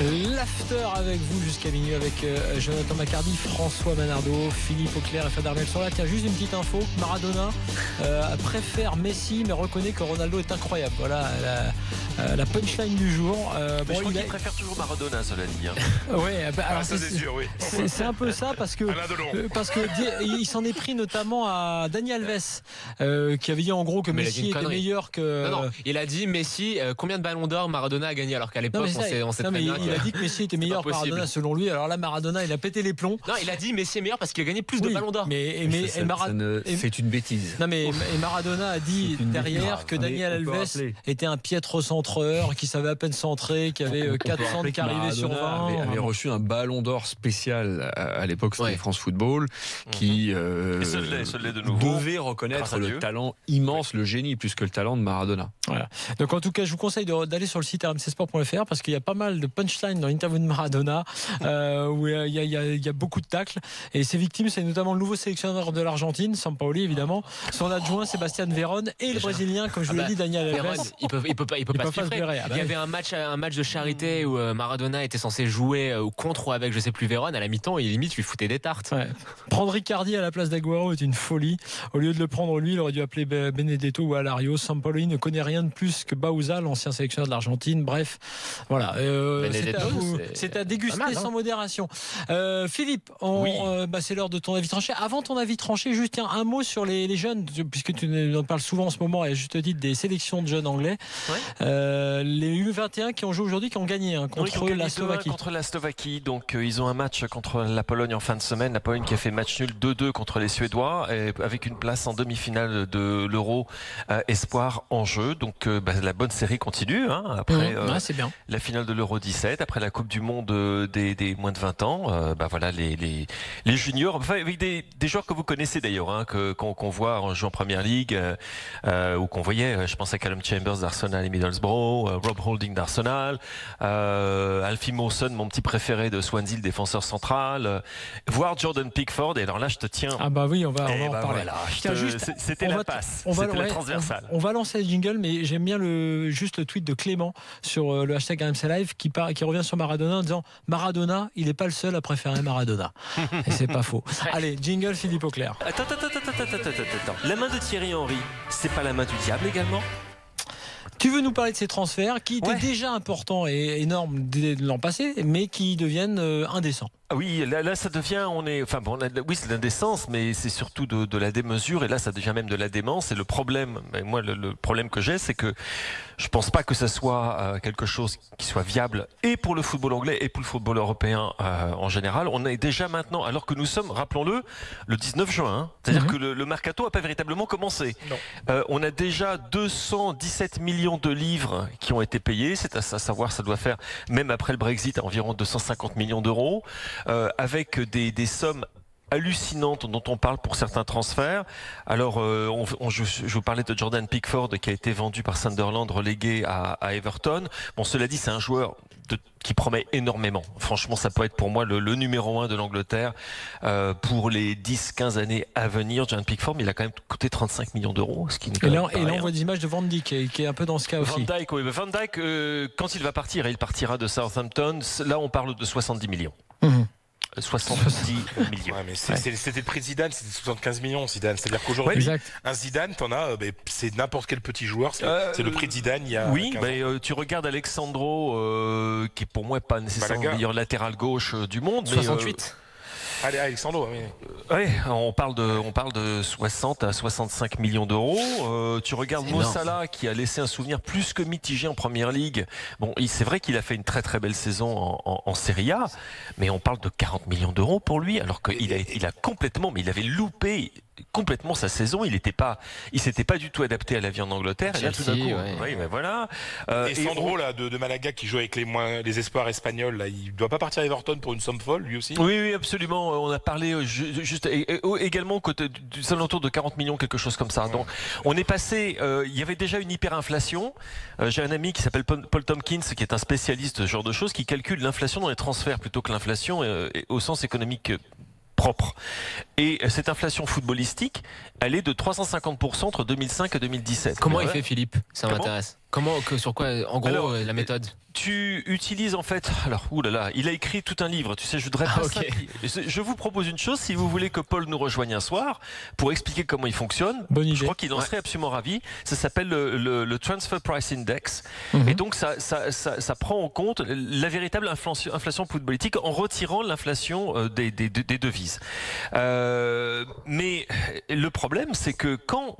L'after avec vous jusqu'à minuit avec Jonathan Macardy, François Manardo, Philippe Auclair et Fred Armel sont là. Tiens, juste une petite info, Maradona préfère Messi mais reconnaît que Ronaldo est incroyable. Voilà la punchline du jour. Je crois qu'il préfère toujours Maradona, cela dit. Ouais, alors ça c'est sûr, oui. C'est un peu ça parce que il s'en est pris notamment à Dani Alves qui avait dit en gros que Messi était meilleur que. Non, il a dit Messi, combien de ballons d'or Maradona a gagné alors qu'à l'époque on sait très bien. Il a dit que Messi était meilleur que Maradona selon lui. Alors là, Maradona, il a pété les plombs. Non, il a dit Messi est meilleur parce qu'il a gagné plus de ballons d'or. C'est une bêtise. Non, mais Maradona a dit derrière que Daniel Alves était un piètre centreur, qui savait à peine centrer, qui avait 4 centres qui arrivaient sur 20. avait reçu un ballon d'or spécial à l'époque, c'était France Football, qui devait reconnaître le talent immense, le génie, plus que le talent de Maradona. Voilà. Donc en tout cas, je vous conseille d'aller sur le site rmcsport.fr parce qu'il y a pas mal de punchlines dans l'interview de Maradona où il y a beaucoup de tacles. Et ses victimes, c'est notamment le nouveau sélectionneur de l'Argentine, Sampaoli évidemment, son adjoint Sébastien Veron et le Brésilien, comme je vous l'ai dit, Daniel Alves. Il peut pas se livrer. Il y avait un match de charité où Maradona était censé jouer contre ou avec, je sais plus, Veron. À la mi-temps, il limite lui foutait des tartes. Ouais. Prendre Icardi à la place d'Aguero est une folie. Au lieu de le prendre lui, il aurait dû appeler Benedetto ou Alario. Sampaoli ne connaît rien de plus que Bauza, l'ancien sélectionneur de l'Argentine. Bref, voilà. C'est à déguster sans modération. Philippe, c'est l'heure de ton avis tranché. Avant ton avis tranché, juste un mot sur les jeunes, puisque tu en parles souvent en ce moment, et je te dis des sélections de jeunes anglais. Ouais. Les U21 qui ont joué aujourd'hui, qui ont gagné contre la Slovaquie. Contre la Slovaquie. Donc ils ont un match contre la Pologne en fin de semaine. La Pologne qui a fait match nul 2-2 contre les Suédois, avec une place en demi-finale de l'Euro Espoir en jeu. Donc la bonne série continue. Après c'est bien. La finale de l'Euro 17, après la Coupe du Monde des moins de 20 ans, voilà les juniors, avec des joueurs que vous connaissez d'ailleurs, qu'on voit en jouant en Première Ligue, ou qu'on voyait, je pense à Callum Chambers d'Arsenal et Middlesbrough, Rob Holding d'Arsenal, Alfie Mawson, mon petit préféré de Swansea, le défenseur central, voir Jordan Pickford. Et alors là, je te tiens. Ah bah oui, on va en parler. Voilà, c'était la passe, c'était la transversale. On va lancer le jingle, mais j'aime bien le tweet de Clément sur le hashtag RMC Live qui revient sur Maradona en disant Maradona, il n'est pas le seul à préférer Maradona. Et c'est pas faux. Allez, jingle Philippe Auclair. Attends. La main de Thierry Henry, c'est pas la main du diable également ? Tu veux nous parler de ces transferts qui étaient déjà importants et énormes l'an passé, mais qui deviennent indécents? Oui, là ça devient, c'est de l'indécence, mais c'est surtout de la démesure, et là ça devient même de la démence. Et le problème, le problème que j'ai, c'est que je pense pas que ça soit quelque chose qui soit viable et pour le football anglais et pour le football européen en général. On est déjà maintenant, alors que nous sommes, rappelons-le, le 19 juin, c'est-à-dire que le mercato n'a pas véritablement commencé. On a déjà 217 millions de livres qui ont été payés, c'est à savoir, ça doit faire, même après le Brexit, environ 250 millions d'euros. Avec des sommes hallucinantes dont on parle pour certains transferts. Alors, je vous parlais de Jordan Pickford qui a été vendu par Sunderland, relégué à Everton. Bon, cela dit, c'est un joueur qui promet énormément. Franchement, ça peut être pour moi le numéro 1 de l'Angleterre pour les 10-15 années à venir. Jordan Pickford, mais il a quand même coûté 35 millions d'euros. Ce qui et là, on voit des images de Van Dijk qui est un peu dans ce cas aussi. Van Dijk, quand il va partir, il partira de Southampton. Là, on parle de 70 millions. 70 millions. Ouais, mais c'était le prix de Zidane, c'était 75 millions Zidane. C'est-à-dire qu'aujourd'hui, un Zidane, c'est n'importe quel petit joueur. C'est le prix de Zidane il y a 15 ans. Tu regardes Alexandro, qui pour moi n'est pas nécessairement le meilleur latéral gauche du monde. 68. Allez, Alexandro, on parle de 60 à 65 millions d'euros. Tu regardes Mo Salah qui a laissé un souvenir plus que mitigé en Première Ligue. Bon, c'est vrai qu'il a fait une très très belle saison en Serie A, mais on parle de 40 millions d'euros pour lui, alors qu'il a complètement, mais il avait loupé complètement sa saison. Il s'était pas du tout adapté à la vie en Angleterre. Et là, tout d'un coup, voilà. Et Sandro là de Malaga qui joue avec les espoirs espagnols, là, il doit pas partir à Everton pour une somme folle, lui aussi. Oui, absolument. On a parlé juste également des alentours de 40 millions, quelque chose comme ça. Donc, on est passé. Il y avait déjà une hyperinflation. J'ai un ami qui s'appelle Paul Tompkins, qui est un spécialiste de ce genre de choses, qui calcule l'inflation dans les transferts plutôt que l'inflation au sens économique propre. Et cette inflation footballistique, elle est de 350% entre 2005 et 2017. Comment il fait, Philippe? Ça m'intéresse. Sur quoi, en gros, la méthode? Tu utilises en fait. Alors, il a écrit tout un livre. Tu sais, je voudrais pas ça. Je vous propose une chose. Si vous voulez que Paul nous rejoigne un soir pour expliquer comment il fonctionne, je crois qu'il en serait absolument ravi. Ça s'appelle le Transfer Price Index. Et donc, ça prend en compte la véritable inflation footballistique en retirant l'inflation des devises. Mais le problème, c'est que quand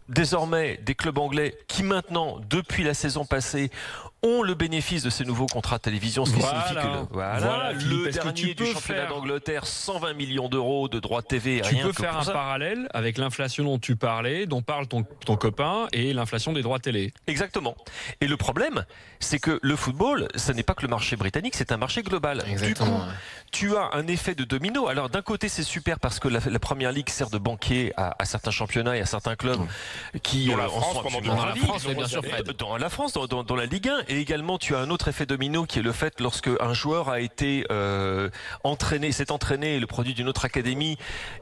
désormais des clubs anglais qui maintenant, depuis la saison passée, ont le bénéfice de ces nouveaux contrats de télévision, ce qui signifie que le dernier du championnat d'Angleterre, 120 millions d'euros de droits de TV. Tu peux faire un parallèle avec l'inflation dont tu parlais, dont parle ton copain, et l'inflation des droits télé. Exactement. Et le problème, c'est que le football, ce n'est pas que le marché britannique, c'est un marché global. Exactement. Du coup, tu as un effet de domino. Alors d'un côté, c'est super parce que la Première Ligue sert de banquier à certains championnats et à certains clubs qui dans la France, dans la France, dans la Ligue 1. Et également, tu as un autre effet domino qui est le fait lorsque un joueur a été s'est entraîné, le produit d'une autre académie,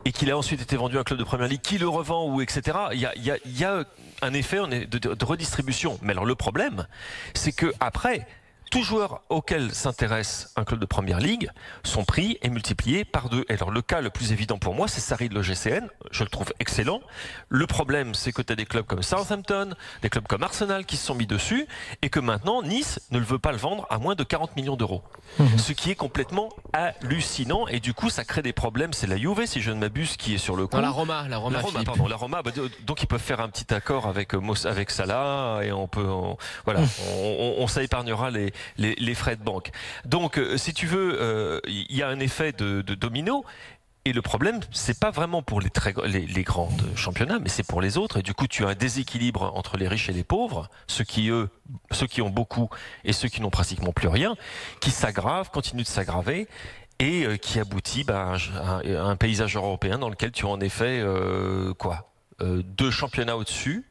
et qu'il a ensuite été vendu à un club de Première Ligue, qui le revend, ou etc. Il y a un effet de redistribution. Mais alors le problème, c'est que après, tout joueur auquel s'intéresse un club de Première Ligue, son prix est multiplié par 2. Et alors le cas le plus évident pour moi, c'est Sarri de l'OGCN. Je le trouve excellent. Le problème, c'est que tu as des clubs comme Southampton, des clubs comme Arsenal qui se sont mis dessus, et que maintenant Nice ne le veut pas le vendre à moins de 40 millions d'euros. Ce qui est complètement hallucinant, et du coup ça crée des problèmes. C'est la Juve, si je ne m'abuse, qui est sur le coup. La Roma, donc ils peuvent faire un petit accord avec Salah, et on s'épargnera les frais de banque. Donc, si tu veux, il y a un effet de domino. Et le problème, c'est pas vraiment pour les grands championnats, mais c'est pour les autres. Et du coup, tu as un déséquilibre entre les riches et les pauvres, ceux qui ont beaucoup et ceux qui n'ont pratiquement plus rien, qui s'aggrave, continue de s'aggraver, et qui aboutit à un paysage européen dans lequel tu as en effet 2 championnats au-dessus.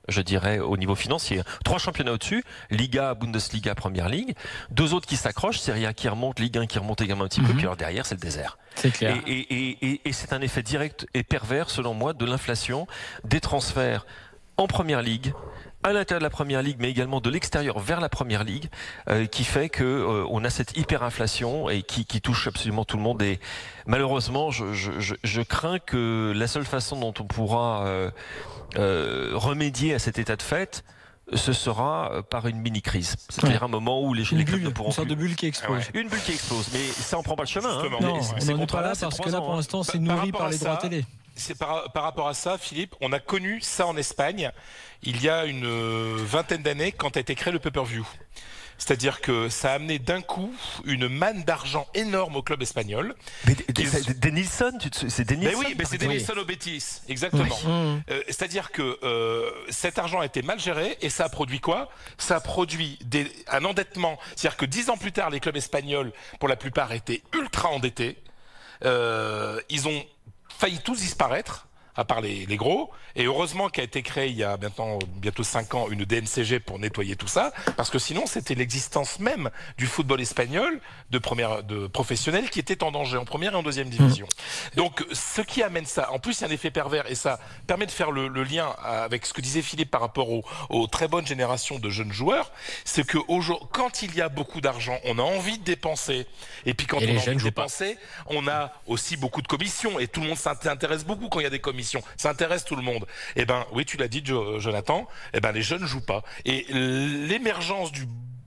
Je dirais au niveau financier. 3 championnats au-dessus, Liga, Bundesliga, Première Ligue. 2 autres qui s'accrochent, Serie A qui remonte, Ligue 1 qui remonte également un petit peu, puis alors derrière c'est le désert. C'est clair. Et c'est un effet direct et pervers, selon moi, de l'inflation, des transferts en Première Ligue, à l'intérieur de la Première Ligue, mais également de l'extérieur vers la Première Ligue, qui fait que on a cette hyperinflation et qui touche absolument tout le monde. Et malheureusement, je crains que la seule façon dont on pourra remédier à cet état de fait, ce sera par une mini-crise. C'est-à-dire un moment où les clubs ne pourront plus. Une sorte de bulle qui explose. Une bulle qui explose, mais ça en prend pas le chemin. Non, on n'en est pas là parce que là, pour l'instant, c'est nourri par les droits télé. C'est par rapport à ça, Philippe, on a connu ça en Espagne il y a une vingtaine d'années quand a été créé le pay-per-view. C'est-à-dire que ça a amené d'un coup une manne d'argent énorme au club espagnol. Mais des Nilsson, c'est des Nilsson. Mais oui, mais c'est des Nilsson au Betis, exactement. Oui. C'est-à-dire que cet argent a été mal géré et ça a produit quoi? Ça a produit un endettement. C'est-à-dire que 10 ans plus tard, les clubs espagnols, pour la plupart, étaient ultra endettés. Ils ont failli tous disparaître, à part les gros, et heureusement qu'a été créé il y a bientôt 5 ans une DNCG pour nettoyer tout ça, parce que sinon c'était l'existence même du football espagnol de professionnel qui était en danger en première et en deuxième division. Donc ce qui amène ça, en plus il y a un effet pervers, et ça permet de faire le lien avec ce que disait Philippe par rapport aux très bonnes générations de jeunes joueurs, c'est que quand il y a beaucoup d'argent, on a envie de dépenser, et puis quand on a envie de dépenser, on a aussi beaucoup de commissions, et tout le monde s'intéresse beaucoup quand il y a des commissions. Ça intéresse tout le monde. Eh ben, oui, tu l'as dit, Jonathan. Eh ben, les jeunes jouent pas. Et l'émergence du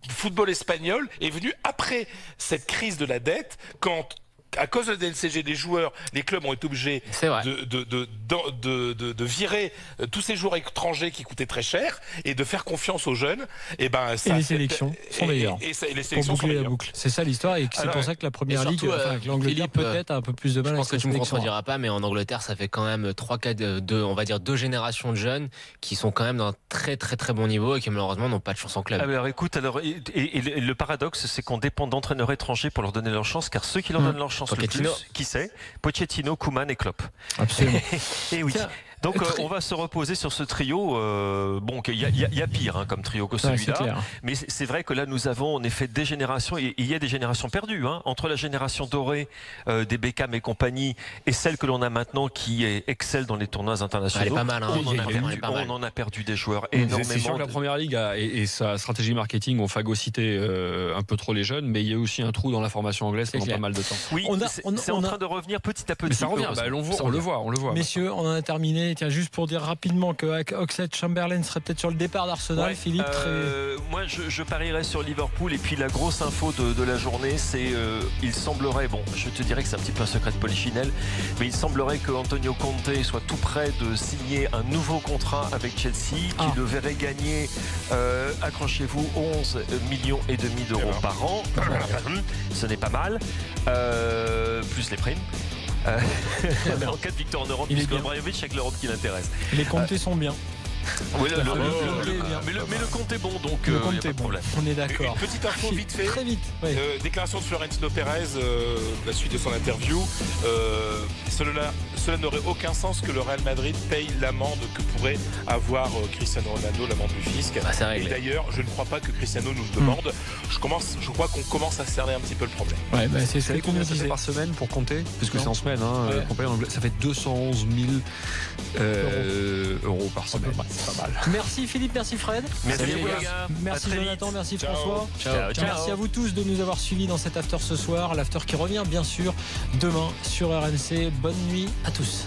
football espagnol est venue après cette crise de la dette, quand, à cause de la DNCG, des joueurs, les clubs ont été obligés de virer tous ces joueurs étrangers qui coûtaient très cher et de faire confiance aux jeunes. Et ben, ça, et les sélections sont meilleures. Et les sélections sont meilleures. La boucle. C'est ça l'histoire, et c'est pour ça que la Première Ligue, l'Angleterre peut-être a un peu plus de mal. Je pense que tu me contrediras pas, mais en Angleterre, ça fait quand même 2 générations de jeunes qui sont quand même d'un très très très bon niveau et qui malheureusement n'ont pas de chance en club. Alors écoute, et le paradoxe, c'est qu'on dépend d'entraîneurs étrangers pour leur donner leur chance, car ceux qui leur donnent leur chance le plus, qui c'est? Pochettino, Koeman et Klopp. Absolument. Et oui. Donc on va se reposer sur ce trio. Bon, il y a pire comme trio que celui-là. Mais c'est vrai que là, nous avons en effet des générations, et il y a des générations perdues. Entre la génération dorée des Beckham et compagnie et celle que l'on a maintenant qui excelle dans les tournois internationaux. Elle est pas mal. On en a perdu des joueurs énormément. C'est sûr que la première ligue et sa stratégie marketing ont phagocyté un peu trop les jeunes, mais il y a aussi un trou dans la formation anglaise pendant pas mal de temps. Oui, c'est en train de revenir petit à petit. Mais ça revient, on le voit. Messieurs, on en a terminé. Tiens, juste pour dire rapidement que Oxlade-Chamberlain serait peut-être sur le départ d'Arsenal, Philippe. Moi, je parierais sur Liverpool. Et puis la grosse info de la journée, c'est il semblerait, bon, je te dirais que c'est un petit peu un secret de polichinelle, mais il semblerait que Antonio Conte soit tout près de signer un nouveau contrat avec Chelsea, qui le verrait gagner, accrochez-vous, 11,5 millions d'euros par an. Ce n'est pas mal, plus les primes. En cas de victoire en Europe, puisque Abramovich, avec l'Europe qui l'intéresse. Les comptes sont bien. Oui, mais le compte est bon, donc le compte est bon. On est d'accord. Une petite info vite fait. Très vite. Oui. Déclaration de Florentino Pérez, la suite de son interview. Cela n'aurait aucun sens que le Real Madrid paye l'amende que pourrait avoir Cristiano Ronaldo, l'amende du fisc. Et d'ailleurs, je ne crois pas que Cristiano nous le demande. Je crois qu'on commence à cerner un petit peu le problème. Ouais, c'est ça. Combien ça fait par semaine pour compter? Parce que c'est en semaine. En anglais, ça fait 211 000 euros par semaine. C'est pas mal. Merci Philippe, merci Fred. Merci les gars. Merci Jonathan, merci François. Ciao. Merci à vous tous de nous avoir suivis dans cet after ce soir. L'after qui revient bien sûr demain sur RMC. Bonne nuit à tous.